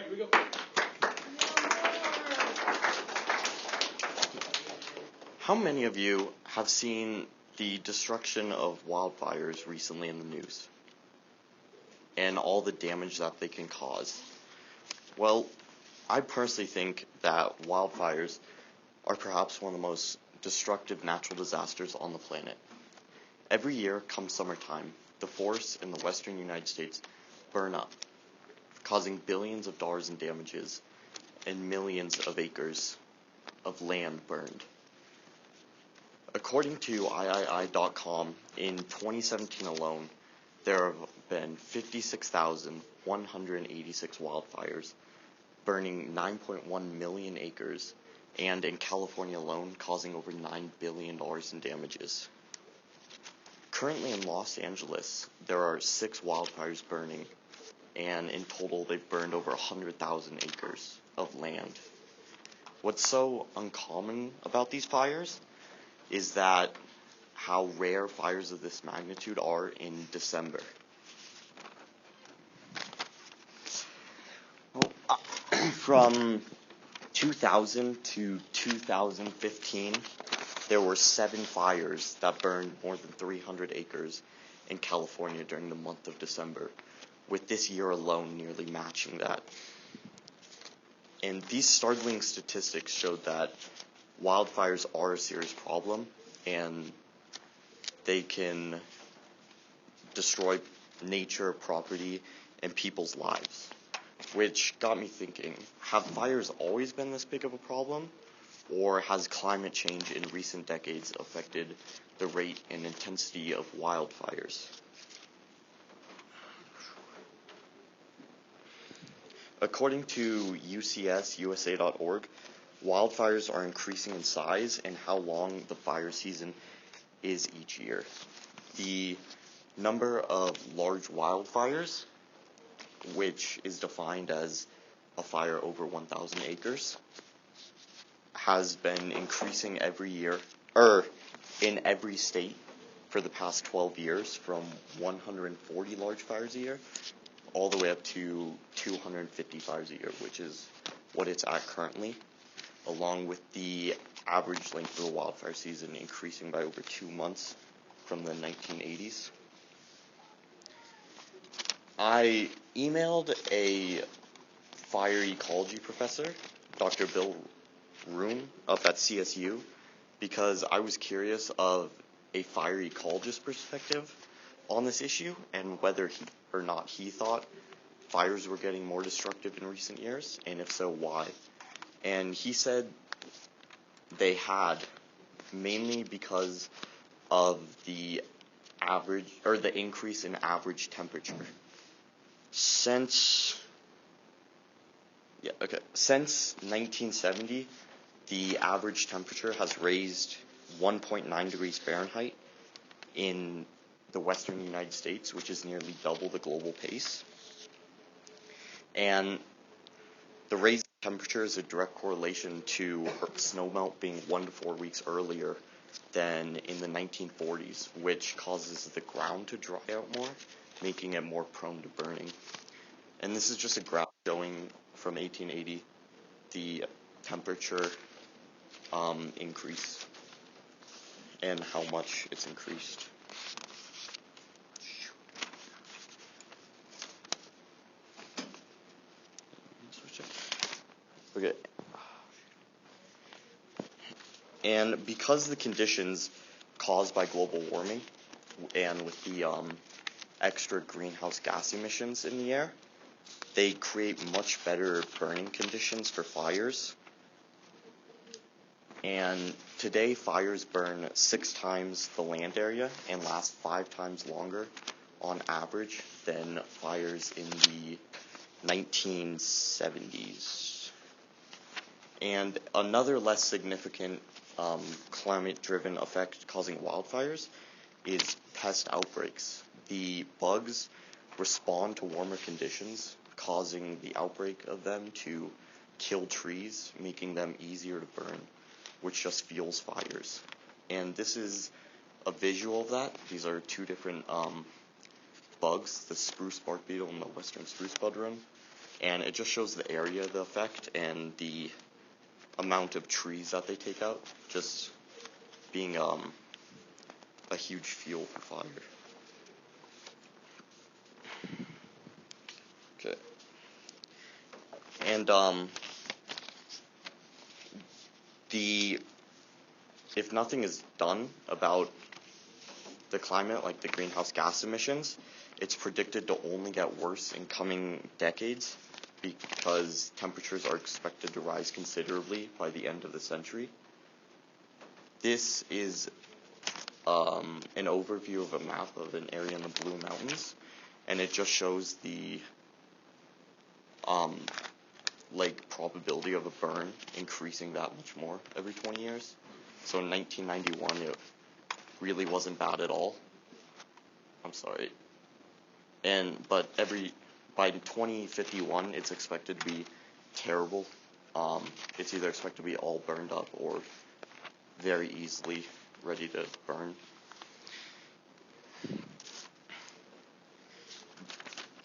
Alright, we go. How many of you have seen the destruction of wildfires recently in the news? And all the damage that they can cause? Well, I personally think that wildfires are perhaps one of the most destructive natural disasters on the planet. Every year, come summertime, the forests in the western United States burn up, causing billions of dollars in damages and millions of acres of land burned. According to III.com, in 2017 alone, there have been 56,186 wildfires, burning 9.1 million acres, and in California alone, causing over $9 billion in damages. Currently in Los Angeles, there are 6 wildfires burning, and in total, they've burned over 100,000 acres of land. What's so uncommon about these fires is that how rare fires of this magnitude are in December. From 2000 to 2015, there were 7 fires that burned more than 300 acres in California during the month of December, with this year alone nearly matching that. And these startling statistics showed that wildfires are a serious problem, and they can destroy nature, property, and people's lives. Which got me thinking, have fires always been this big of a problem? Or has climate change in recent decades affected the rate and intensity of wildfires? According to UCSUSA.org, wildfires are increasing in size and how long the fire season is each year. The number of large wildfires, which is defined as a fire over 1,000 acres, has been increasing every year, in every state for the past 12 years, from 140 large fires a year all the way up to 250 fires a year, which is what it's at currently, along with the average length of the wildfire season increasing by over 2 months from the 1980s. I emailed a fire ecology professor, Dr. Bill Room, up at CSU, because I was curious of a fire ecologist perspective on this issue and whether he or not he thought fires were getting more destructive in recent years, and if so, why. And he said they had, mainly because of the increase in average temperature. Since 1970, the average temperature has raised 1.9 degrees Fahrenheit in the western United States, which is nearly double the global pace. And the raised temperature is a direct correlation to snowmelt being 1 to 4 weeks earlier than in the 1940s, which causes the ground to dry out more, making it more prone to burning. And this is just a graph showing from 1880 the temperature increase and how much it's increased. Okay. And because the conditions caused by global warming and with the extra greenhouse gas emissions in the air, they create much better burning conditions for fires. And today, fires burn 6 times the land area and last 5 times longer on average than fires in the 1970s. And another less significant climate-driven effect causing wildfires is pest outbreaks. The bugs respond to warmer conditions, causing the outbreak of them to kill trees, making them easier to burn, which just fuels fires. And this is a visual of that. These are 2 different bugs, the spruce bark beetle and the western spruce budworm. and it just shows the area of the effect and the amount of trees that they take out, just being a huge fuel for fire. Okay. And if nothing is done about the climate, like the greenhouse gas emissions, it's predicted to only get worse in coming decades because temperatures are expected to rise considerably by the end of the century. This is an overview of a map of an area in the Blue Mountains, and it just shows the probability of a burn increasing that much more every 20 years. So in 1991, it really wasn't bad at all. I'm sorry. But by 2051, it's expected to be terrible. It's either expected to be all burned up or very easily ready to burn.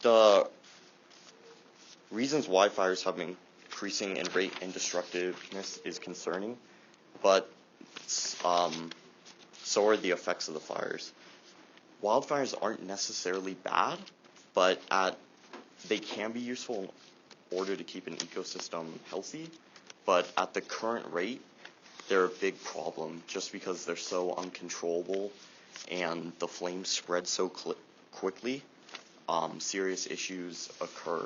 The reasons why fires have been increasing in rate and destructiveness is concerning, but so are the effects of the fires. Wildfires aren't necessarily bad, but they can be useful in order to keep an ecosystem healthy, but at the current rate, they're a big problem just because they're so uncontrollable and the flames spread so quickly. Serious issues occur.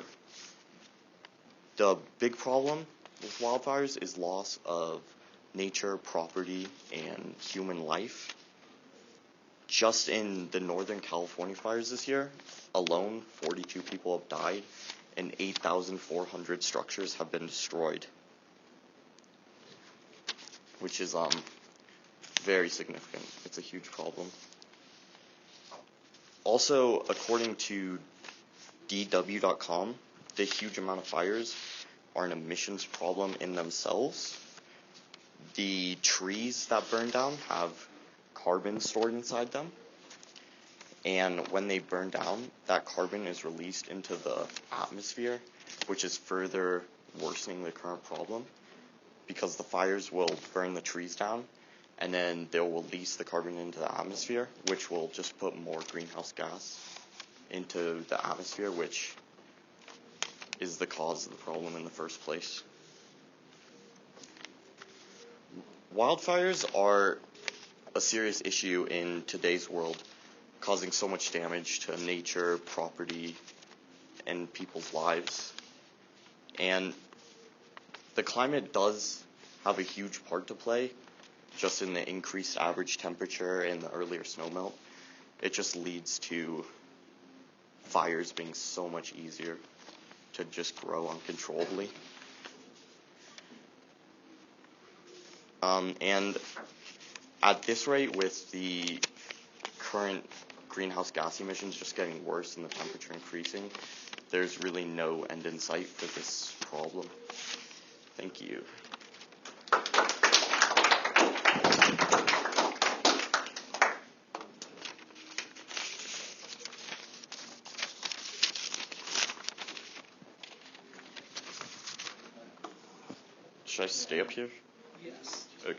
The big problem with wildfires is loss of nature, property, and human life. Just in the Northern California fires this year alone, 42 people have died and 8,400 structures have been destroyed, which is very significant. It's a huge problem. Also, according to DW.com, the huge amount of fires are an emissions problem in themselves. The trees that burn down have carbon stored inside them, and when they burn down, that carbon is released into the atmosphere, which is further worsening the current problem, because the fires will burn the trees down, and then they'll release the carbon into the atmosphere, which will just put more greenhouse gas into the atmosphere, which is the cause of the problem in the first place. Wildfires are a serious issue in today's world, causing so much damage to nature, property, and people's lives. And the climate does have a huge part to play, just in the increased average temperature and the earlier snowmelt. It just leads to fires being so much easier to just grow uncontrollably. And at this rate, with the current greenhouse gas emissions just getting worse and the temperature increasing, there's really no end in sight for this problem. Thank you. Should I stay up here? Yes. Okay.